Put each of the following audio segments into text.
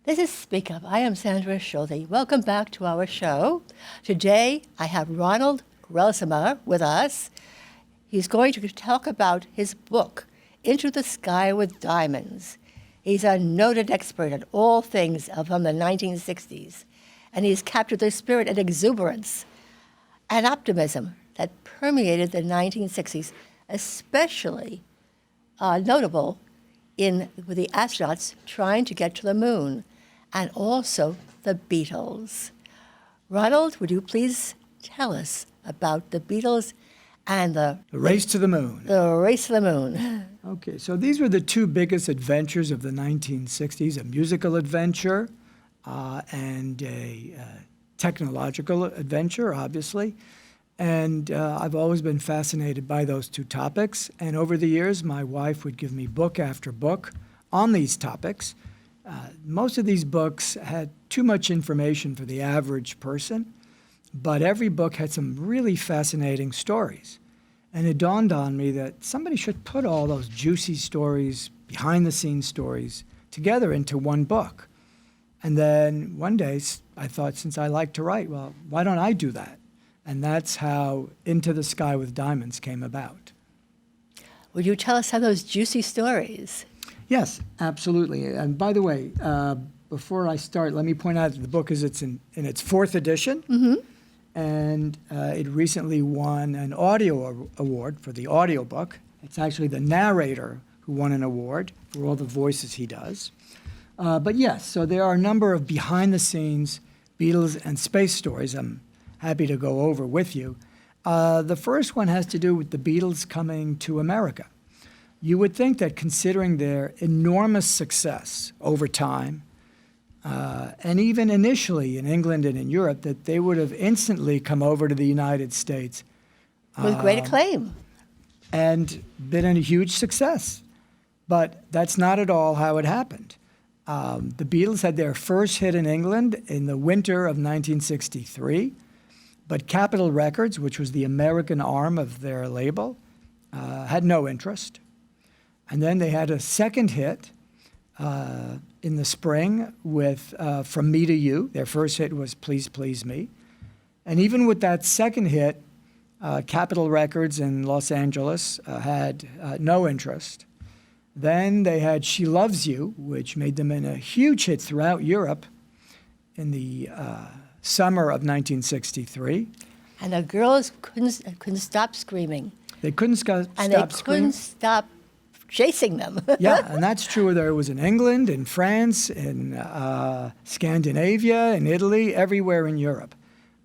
This is Speak Up. I am Sandra Schulte. Welcome back to our show. Today, I have Ronald Grelsimer with us. He's going to talk about his book, Into the Sky with Diamonds. He's a noted expert at all things from the 1960s, and he's captured the spirit and exuberance and optimism that permeated the 1960s, especially notable with the astronauts trying to get to the moon, and also the Beatles. Ronald, would you please tell us about the Beatles and the race to the moon? The race to the moon. Okay, so these were the two biggest adventures of the 1960s, a musical adventure and a technological adventure, obviously. And I've always been fascinated by those two topics. And over the years, my wife would give me book after book on these topics. Most of these books had too much information for the average person, but every book had some really fascinating stories. And it dawned on me that somebody should put all those juicy stories, behind-the-scenes stories, together into one book. And then one day, I thought, since I like to write, well, why don't I do that? And that's how Into the Sky with Diamonds came about. Would you tell us some of those juicy stories? Yes, absolutely. And by the way, before I start, let me point out that the book is in its fourth edition. Mm-hmm. And it recently won an audio award for the audiobook. It's actually the narrator who won an award for all the voices he does. But yes, so there are a number of behind-the-scenes Beatles and space stories I'm happy to go over with you. The first one has to do with the Beatles coming to America. You would think that considering their enormous success over time, and even initially in England and in Europe, that they would have instantly come over to the United States. With great acclaim. And been a huge success. But that's not at all how it happened. The Beatles had their first hit in England in the winter of 1963, but Capitol Records, which was the American arm of their label, had no interest. And then they had a second hit in the spring with From Me to You. Their first hit was Please Please Me. And even with that second hit, Capitol Records in Los Angeles had no interest. Then they had She Loves You, which made them a huge hit throughout Europe in the summer of 1963. And the girls couldn't stop screaming. They couldn't stop screaming. And they screaming. couldn't stop chasing them. Yeah, and that's true. There was in England, in France, in Scandinavia, in Italy, everywhere in Europe,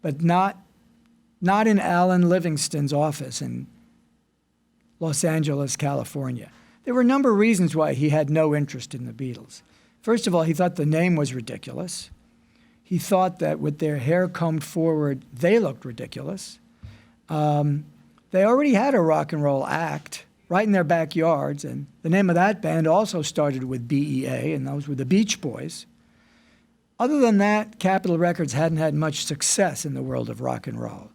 but not in Alan Livingston's office in Los Angeles, California. There were a number of reasons why he had no interest in the Beatles. First of all, he thought the name was ridiculous. He thought that with their hair combed forward, they looked ridiculous. They already had a rock and roll act right in their backyards, and the name of that band also started with BEA, and those were the Beach Boys. Other than that, Capitol Records hadn't had much success in the world of rock and roll.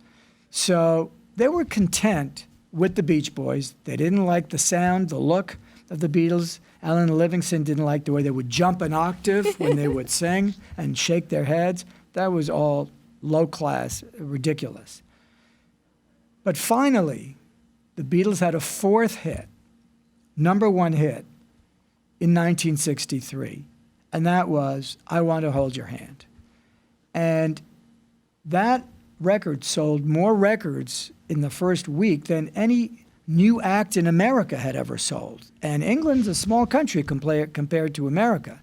So they were content with the Beach Boys. They didn't like the sound, the look of the Beatles. Alan and Livingston didn't like the way they would jump an octave when they would sing and shake their heads. That was all low class, ridiculous. But finally, the Beatles had a fourth hit, number one hit, in 1963, and that was I Want to Hold Your Hand. And that record sold more records in the first week than any new act in America had ever sold. And England's a small country compared to America.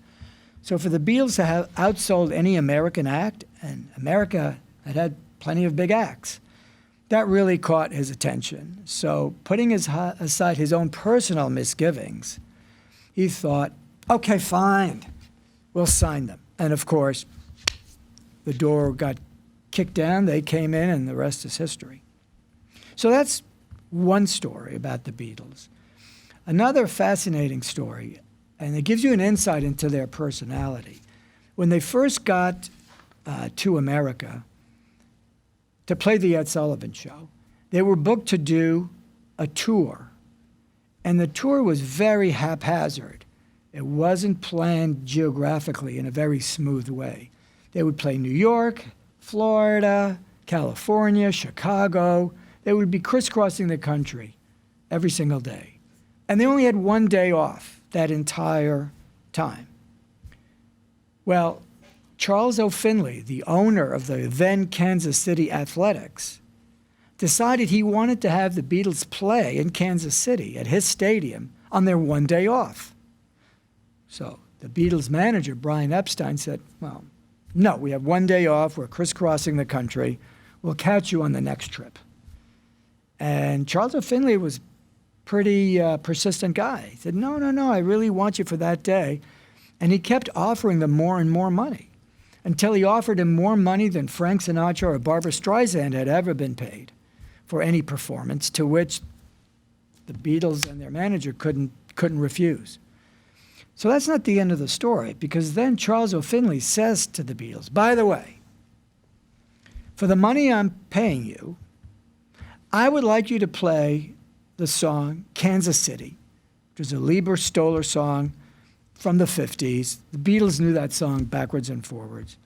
So for the Beatles to have outsold any American act, and America had plenty of big acts, that really caught his attention. So putting aside his own personal misgivings, he thought, okay, fine, we'll sign them. And of course, the door got kicked down, they came in, and the rest is history. So that's one story about the Beatles. Another fascinating story, and it gives you an insight into their personality. When they first got to America, to play the Ed Sullivan Show, they were booked to do a tour. And the tour was very haphazard. It wasn't planned geographically in a very smooth way. They would play New York, Florida, California, Chicago. They would be crisscrossing the country every single day. And they only had one day off that entire time. Well, Charles O'Finley, the owner of the then Kansas City Athletics, decided he wanted to have the Beatles play in Kansas City at his stadium on their one day off. So the Beatles manager, Brian Epstein, said, well, no, we have one day off. We're crisscrossing the country. We'll catch you on the next trip. And Charles O'Finley was a pretty persistent guy. He said, no, I really want you for that day. And he kept offering them more and more money until he offered him more money than Frank Sinatra or Barbra Streisand had ever been paid for any performance, to which the Beatles and their manager couldn't refuse. So that's not the end of the story, because then Charles O'Finley says to the Beatles, by the way, for the money I'm paying you, I would like you to play the song Kansas City, which was a Lieber Stoller song from the 50s. The Beatles knew that song backwards and forwards.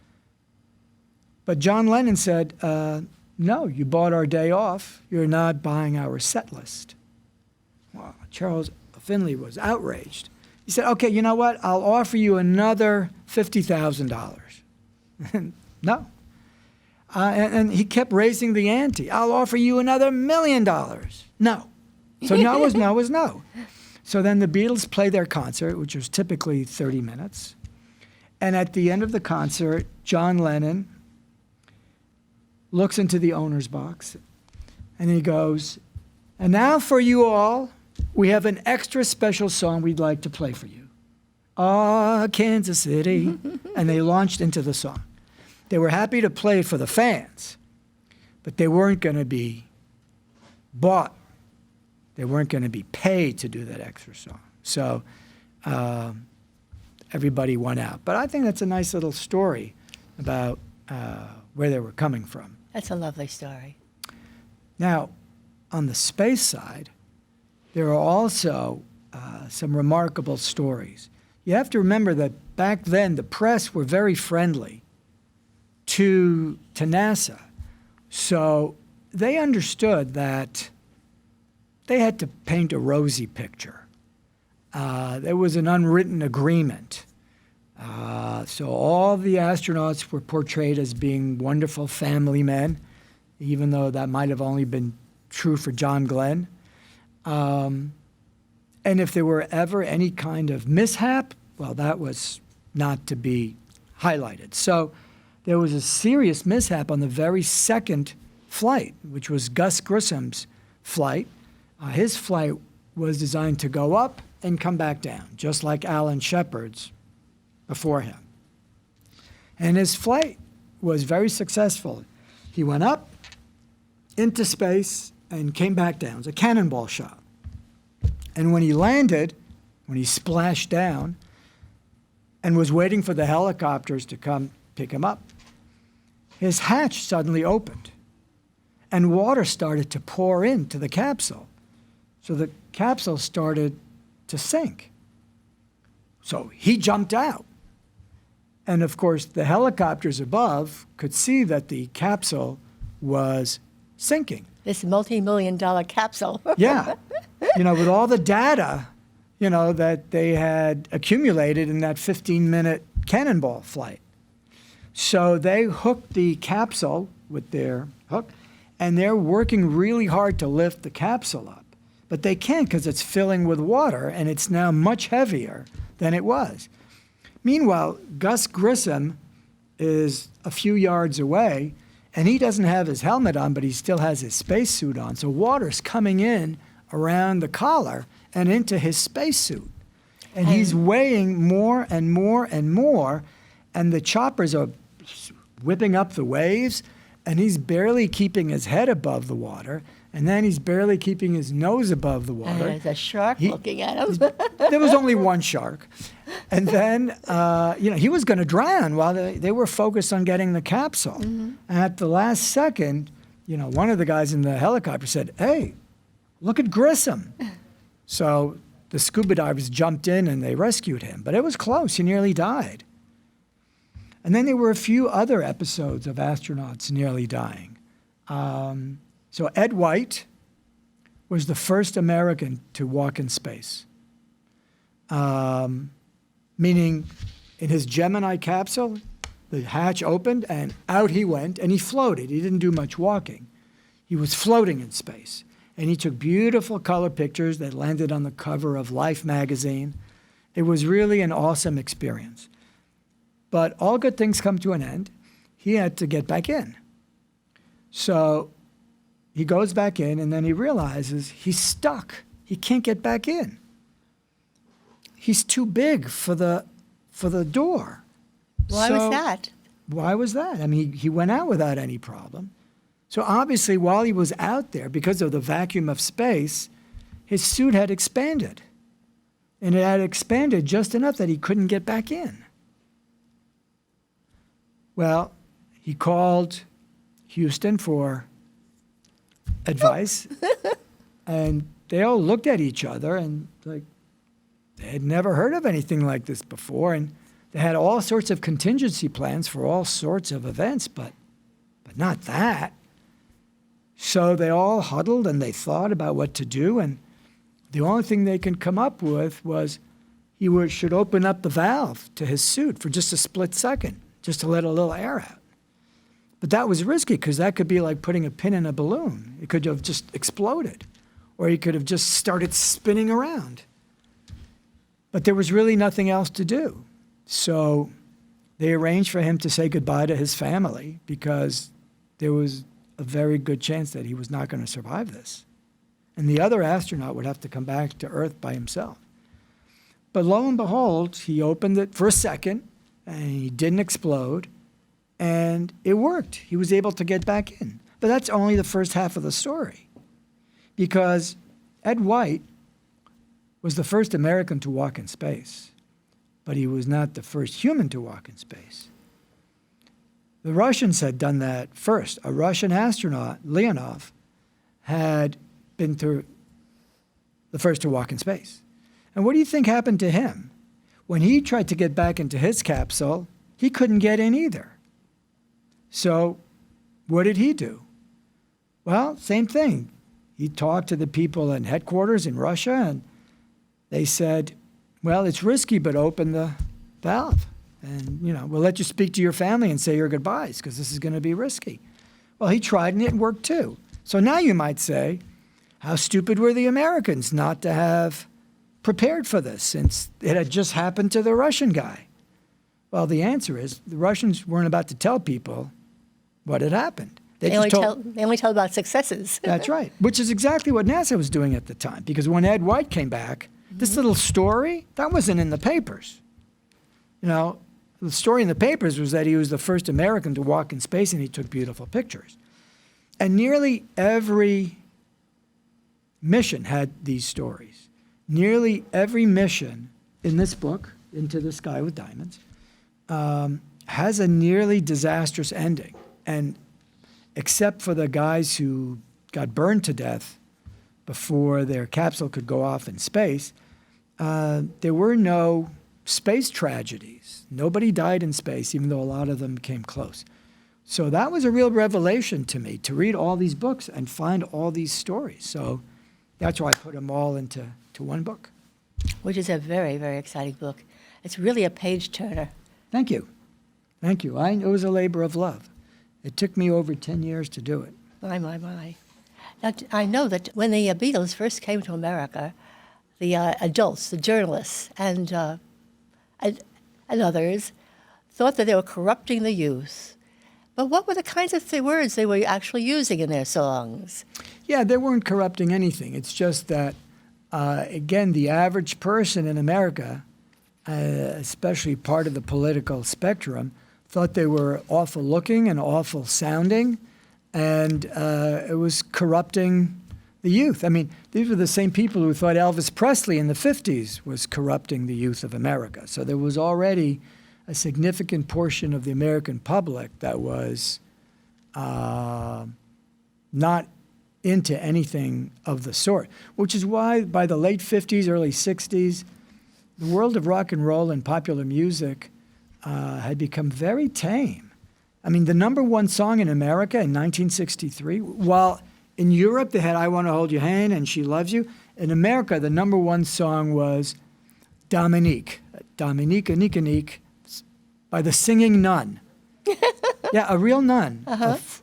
But John Lennon said, no, you bought our day off. You're not buying our set list. Well, Charles Finley was outraged. He said, okay, you know what? I'll offer you another $50,000. No. And he kept raising the ante. I'll offer you another $1 million. No. So no was no was no. So then the Beatles play their concert, which was typically 30 minutes. And at the end of the concert, John Lennon looks into the owner's box and he goes, and now for you all, we have an extra special song we'd like to play for you. Ah, Kansas City. And they launched into the song. They were happy to play it for the fans, but they weren't going to be bought. They weren't going to be paid to do that extra song. So everybody won out. But I think that's a nice little story about where they were coming from. That's a lovely story. Now, on the space side, there are also some remarkable stories. You have to remember that back then, the press were very friendly to NASA. So they understood that they had to paint a rosy picture. There was an unwritten agreement. So all the astronauts were portrayed as being wonderful family men, even though that might have only been true for John Glenn. And if there were ever any kind of mishap, well, that was not to be highlighted. So there was a serious mishap on the very second flight, which was Gus Grissom's flight. His flight was designed to go up and come back down, just like Alan Shepard's before him. And his flight was very successful. He went up into space and came back down. It was a cannonball shot. And when he landed, when he splashed down and was waiting for the helicopters to come pick him up, his hatch suddenly opened and water started to pour into the capsule. So the capsule started to sink. So he jumped out. And of course, the helicopters above could see that the capsule was sinking. This multi-million-dollar capsule. Yeah. With all the data, that they had accumulated in that 15-minute cannonball flight. So they hooked the capsule with their hook, and they're working really hard to lift the capsule up. But they can't because it's filling with water, and it's now much heavier than it was. Meanwhile, Gus Grissom is a few yards away, and he doesn't have his helmet on, but he still has his spacesuit on. So water's coming in around the collar and into his spacesuit. And he's weighing more and more and more, and the choppers are whipping up the waves, and he's barely keeping his head above the water, and then he's barely keeping his nose above the water. And there's a shark looking at him. There was only one shark. And then, he was going to drown while they were focused on getting the capsule. Mm-hmm. And at the last second, one of the guys in the helicopter said, hey, look at Grissom. So the scuba divers jumped in and they rescued him. But it was close. He nearly died. And then there were a few other episodes of astronauts nearly dying. So Ed White was the first American to walk in space, meaning in his Gemini capsule, the hatch opened and out he went, and he floated. He didn't do much walking. He was floating in space. And he took beautiful color pictures that landed on the cover of Life magazine. It was really an awesome experience. But all good things come to an end. He had to get back in. So he goes back in, and then he realizes he's stuck. He can't get back in. He's too big for the door. Why was that? Why was that? I mean, he went out without any problem. So obviously, while he was out there, because of the vacuum of space, his suit had expanded. And it had expanded just enough that he couldn't get back in. Well, he called Houston for advice, and they all looked at each other and like they had never heard of anything like this before, and they had all sorts of contingency plans for all sorts of events, but not that. So they all huddled and they thought about what to do, and the only thing they could come up with was he should open up the valve to his suit for just a split second, just to let a little air out. But that was risky because that could be like putting a pin in a balloon. It could have just exploded, or he could have just started spinning around. But there was really nothing else to do. So they arranged for him to say goodbye to his family because there was a very good chance that he was not going to survive this. And the other astronaut would have to come back to Earth by himself. But lo and behold, he opened it for a second, and he didn't explode, and it worked. He was able to get back in. But that's only the first half of the story, because Ed White was the first American to walk in space, but he was not the first human to walk in space. The Russians had done that first. A Russian astronaut, Leonov, had been the first to walk in space. And what do you think happened to him? When he tried to get back into his capsule, he couldn't get in either. So what did he do? Well, same thing. He talked to the people in headquarters in Russia, and they said, well, it's risky, but open the valve. And, we'll let you speak to your family and say your goodbyes because this is going to be risky. Well, he tried, and it worked too. So now you might say, how stupid were the Americans not to have prepared for this since it had just happened to the Russian guy? Well, the answer is the Russians weren't about to tell people what had happened. They only tell about successes. That's right, which is exactly what NASA was doing at the time. Because when Ed White came back, this little story, that wasn't in the papers. The story in the papers was that he was the first American to walk in space and he took beautiful pictures. And nearly every mission had these stories. Nearly every mission in this book, Into the Sky with Diamonds, has a nearly disastrous ending. And except for the guys who got burned to death before their capsule could go off in space, there were no space tragedies. Nobody died in space, even though a lot of them came close. So that was a real revelation to me, to read all these books and find all these stories. So that's why I put them all into one book. Which is a very, very exciting book. It's really a page-turner. Thank you. Thank you. It was a labor of love. It took me over 10 years to do it. My. Now, I know that when the Beatles first came to America, the adults, the journalists, and others thought that they were corrupting the youth. But what were the kinds of words they were actually using in their songs? Yeah, they weren't corrupting anything. It's just that, again, the average person in America, especially part of the political spectrum, thought they were awful looking and awful sounding, and it was corrupting the youth. I mean, these were the same people who thought Elvis Presley in the 50s was corrupting the youth of America. So there was already a significant portion of the American public that was not into anything of the sort, which is why by the late 50s, early 60s, the world of rock and roll and popular music had become very tame. I mean, the number one song in America in 1963, while in Europe they had I Want to Hold Your Hand and She Loves You, in America the number one song was Dominique, Dominique, by the Singing Nun. Yeah, a real nun,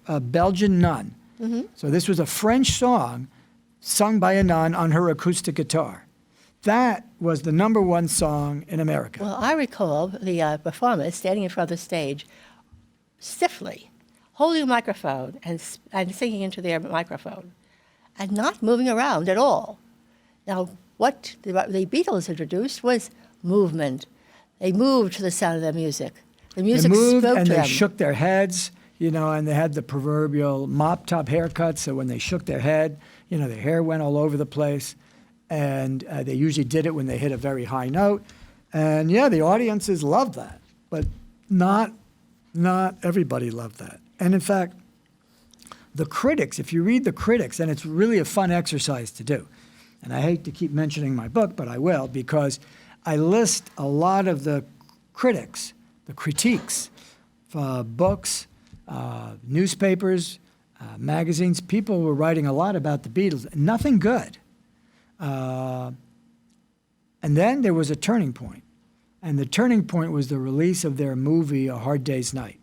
a Belgian nun. So this was a French song sung by a nun on her acoustic guitar. That was the number one song in America. Well, I recall the performers standing in front of the stage stiffly, holding a microphone and singing into their microphone and not moving around at all. Now, what the Beatles introduced was movement. They moved to the sound of their music. The music they moved spoke and to they them. shook their heads, and they had the proverbial mop-top haircut, so when they shook their head, their hair went all over the place. And they usually did it when they hit a very high note. And yeah, the audiences loved that, but not everybody loved that. And in fact, the critics, if you read the critics, and it's really a fun exercise to do, and I hate to keep mentioning my book, but I will, because I list a lot of the critics, the critiques, books, newspapers, magazines. People were writing a lot about the Beatles, nothing good. And then there was a turning point. And the turning point was the release of their movie, A Hard Day's Night,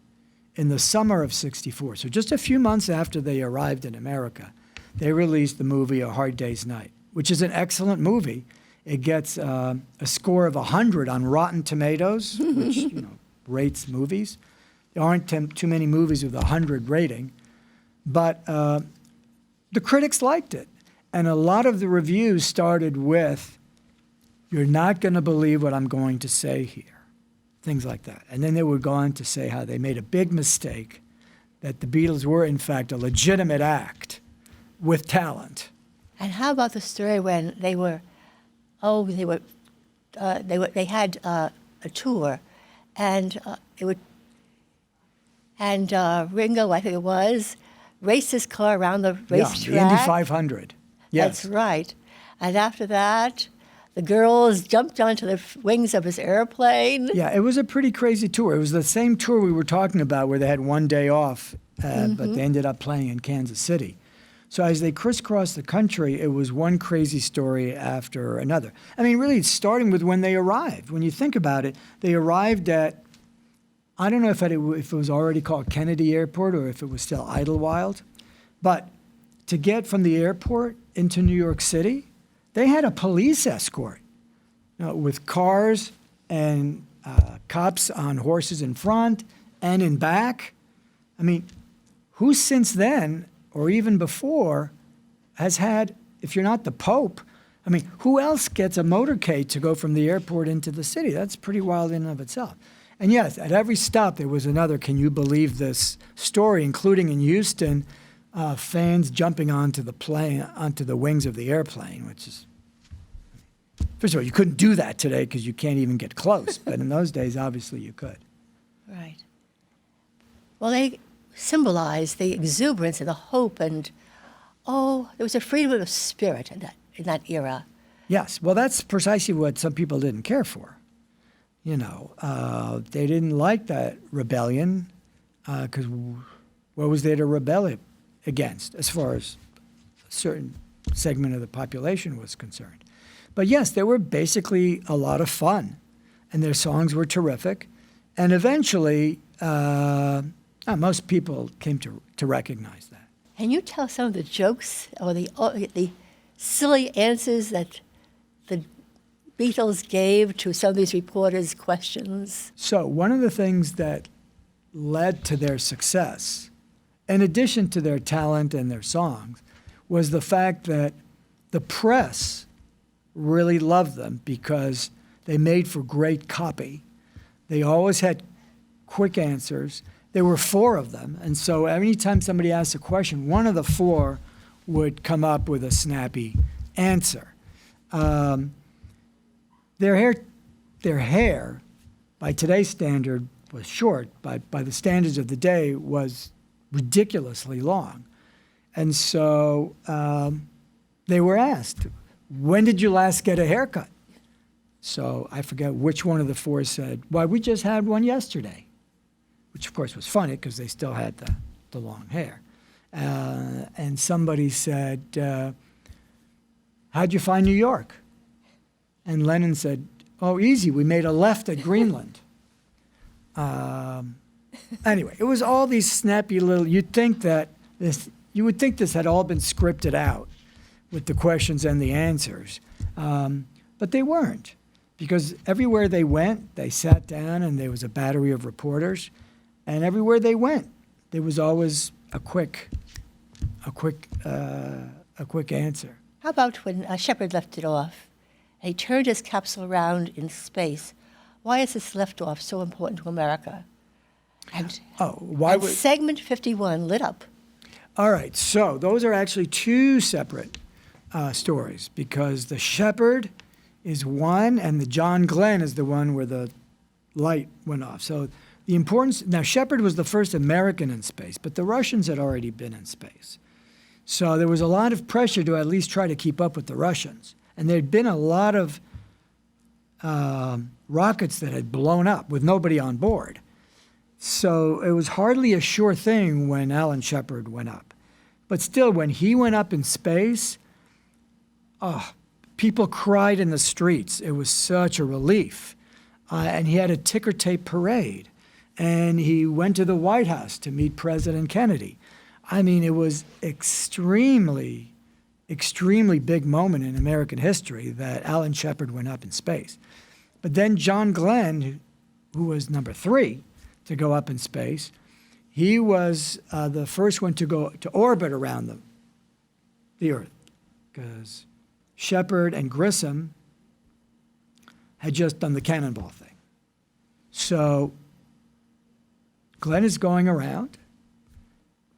in the summer of '64. So just a few months after they arrived in America, they released the movie, A Hard Day's Night, which is an excellent movie. It gets a score of 100 on Rotten Tomatoes, which rates movies. There aren't too many movies with a 100 rating. But the critics liked it. And a lot of the reviews started with, "You're not going to believe what I'm going to say here," things like that. And then they would go on to say how they made a big mistake, that the Beatles were, in fact, a legitimate act with talent. And how about the story when they had a tour, and Ringo, I think it was, raced his car around the racetrack. Yeah, the Indy 500. Yes. That's right. And after that, the girls jumped onto the wings of his airplane. Yeah, it was a pretty crazy tour. It was the same tour we were talking about where they had one day off, but they ended up playing in Kansas City. So as they crisscrossed the country, it was one crazy story after another. I mean, really, starting with when they arrived. When you think about it, they arrived at, I don't know if it was already called Kennedy Airport or if it was still Idlewild, but to get from the airport into New York City, they had a police escort with cars and cops on horses in front and in back. I mean, who since then, or even before, has had, if you're not the Pope, I mean, who else gets a motorcade to go from the airport into the city? That's pretty wild in and of itself. And yes, at every stop there was another, can you believe this story, including in Houston, fans jumping onto the wings of the airplane, which is, first of all, you couldn't do that today because you can't even get close. But in those days, obviously, you could. Right. Well, they symbolized the exuberance and the hope, and there was a freedom of spirit in that era. Yes. Well, that's precisely what some people didn't care for. They didn't like that rebellion because what was there to rebel against as far as a certain segment of the population was concerned? But yes, they were basically a lot of fun, and their songs were terrific. And eventually, most people came to recognize that. Can you tell some of the jokes or the silly answers that the Beatles gave to some of these reporters' questions? So one of the things that led to their success, in addition to their talent and their songs, was the fact that the press really loved them because they made for great copy. They always had quick answers. There were 4 of them, and so anytime somebody asked a question, one of the 4 would come up with a snappy answer. Their hair, by today's standard, was short, but by the standards of the day was ridiculously long. And so they were asked, when did you last get a haircut? So I forget which one of the four said, well, we just had one yesterday, which of course was funny because they still had the long hair. And somebody said, how'd you find New York? And Lennon said, oh, easy, we made a left at Greenland. Anyway, it was all these snappy little, you would think this had all been scripted out with the questions and the answers. But they weren't, because everywhere they went, they sat down and there was a battery of reporters, and everywhere they went, there was always a quick answer. How about when Shepard left it off? He turned his capsule around in space. Why is this liftoff so important to America? And segment 51 lit up. All right, so those are actually two separate stories, because the Shepard is one and the John Glenn is the one where the light went off. So the importance, now Shepard was the first American in space, but the Russians had already been in space. So there was a lot of pressure to at least try to keep up with the Russians. And there'd been a lot of rockets that had blown up with nobody on board. So it was hardly a sure thing when Alan Shepard went up. But still, when he went up in space, people cried in the streets. It was such a relief. And he had a ticker tape parade. And he went to the White House to meet President Kennedy. I mean, it was extremely big moment in American history that Alan Shepard went up in space. But then John Glenn, who was number 3 to go up in space, he was the first one to go to orbit around the Earth, because Shepard and Grissom had just done the cannonball thing. So Glenn is going around,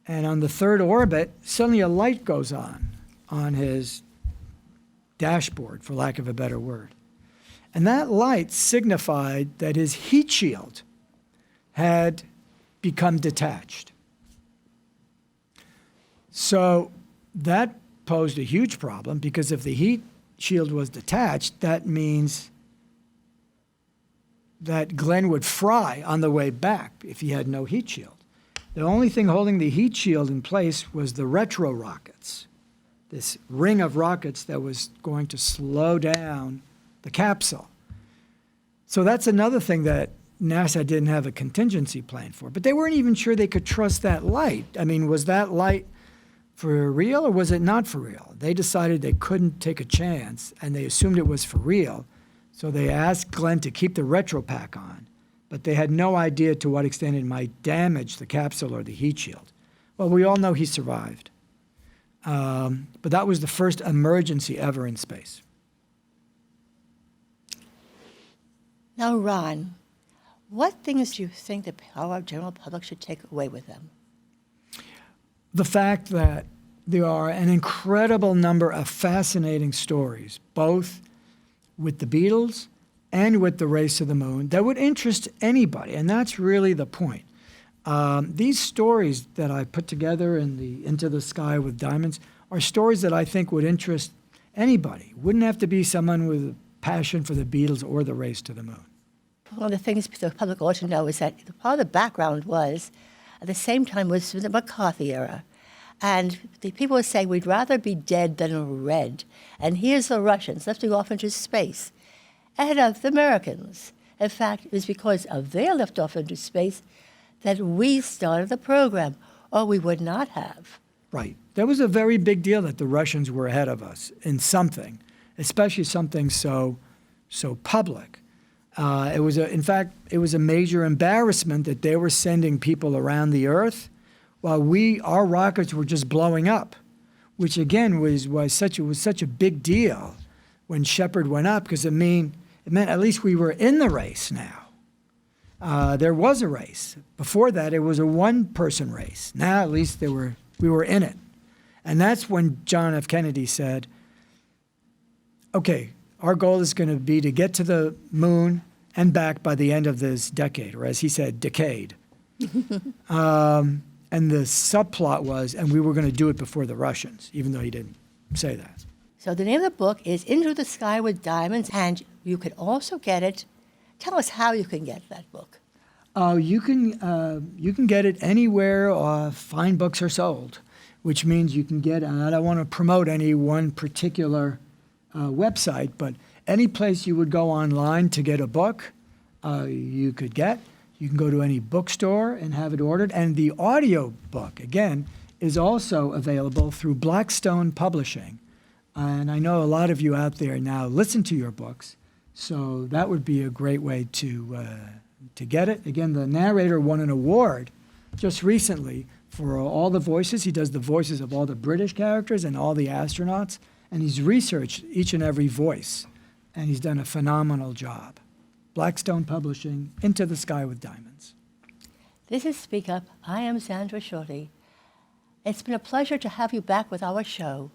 and on the 3rd orbit, suddenly a light goes on his dashboard, for lack of a better word. And that light signified that his heat shield had become detached. So that posed a huge problem, because if the heat shield was detached, that means that Glenn would fry on the way back if he had no heat shield. The only thing holding the heat shield in place was the retro rockets, this ring of rockets that was going to slow down the capsule. So that's another thing that NASA didn't have a contingency plan for. But they weren't even sure they could trust that light. I mean, was that light for real or was it not for real? They decided they couldn't take a chance, and they assumed it was for real. So they asked Glenn to keep the retro pack on, but they had no idea to what extent it might damage the capsule or the heat shield. Well, we all know he survived. But that was the first emergency ever in space. Now, Ron, what things do you think our general public should take away with them? The fact that there are an incredible number of fascinating stories, both with the Beatles and with the race to the moon, that would interest anybody, and that's really the point. These stories that I put together in the Into the Sky with Diamonds are stories that I think would interest anybody. Wouldn't have to be someone with a passion for the Beatles or the race to the moon. One of the things the public ought to know is that part of the background was, at the same time, was the McCarthy era. And the people were saying, we'd rather be dead than red. And here's the Russians lifting off into space ahead of the Americans. In fact, it was because of their liftoff into space that we started the program, or we would not have. Right. That was a very big deal that the Russians were ahead of us in something, especially something so public. In fact, it was a major embarrassment that they were sending people around the Earth while our rockets were just blowing up, which again was such a big deal when Shepard went up, because it meant at least we were in the race now. There was a race. Before that, it was a one-person race. Now, at least we were in it. And that's when John F. Kennedy said, okay, our goal is going to be to get to the moon and back by the end of this decade, or as he said, decade. And the subplot was, and we were going to do it before the Russians, even though he didn't say that. So the name of the book is Into the Sky with Diamonds, and you can also get it. Tell us how you can get that book. You can get it anywhere fine books are sold, which means you can get, and I don't want to promote any one particular website, but any place you would go online to get a book, you could get. You can go to any bookstore and have it ordered. And the audio book, again, is also available through Blackstone Publishing. And I know a lot of you out there now listen to your books, so that would be a great way to get it. Again, the narrator won an award just recently for all the voices. He does the voices of all the British characters and all the astronauts, and he's researched each and every voice, and he's done a phenomenal job. Blackstone Publishing, Into the Sky with Diamonds. This is Speak Up. I am Sandra Schulte. It's been a pleasure to have you back with our show.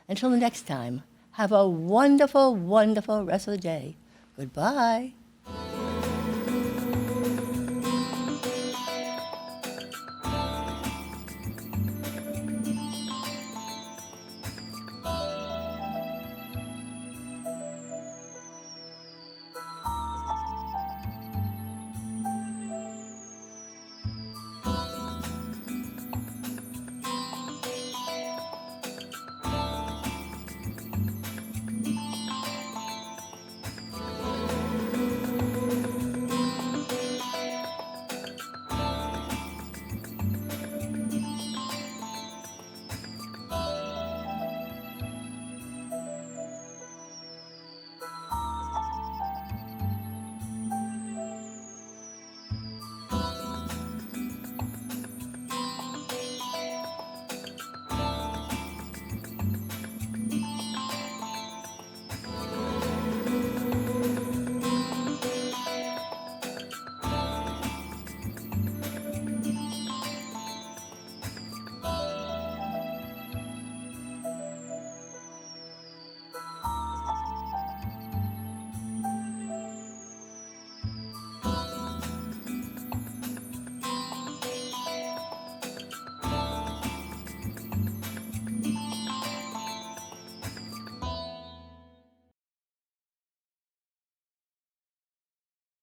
Until the next time, have a wonderful, wonderful rest of the day. Goodbye.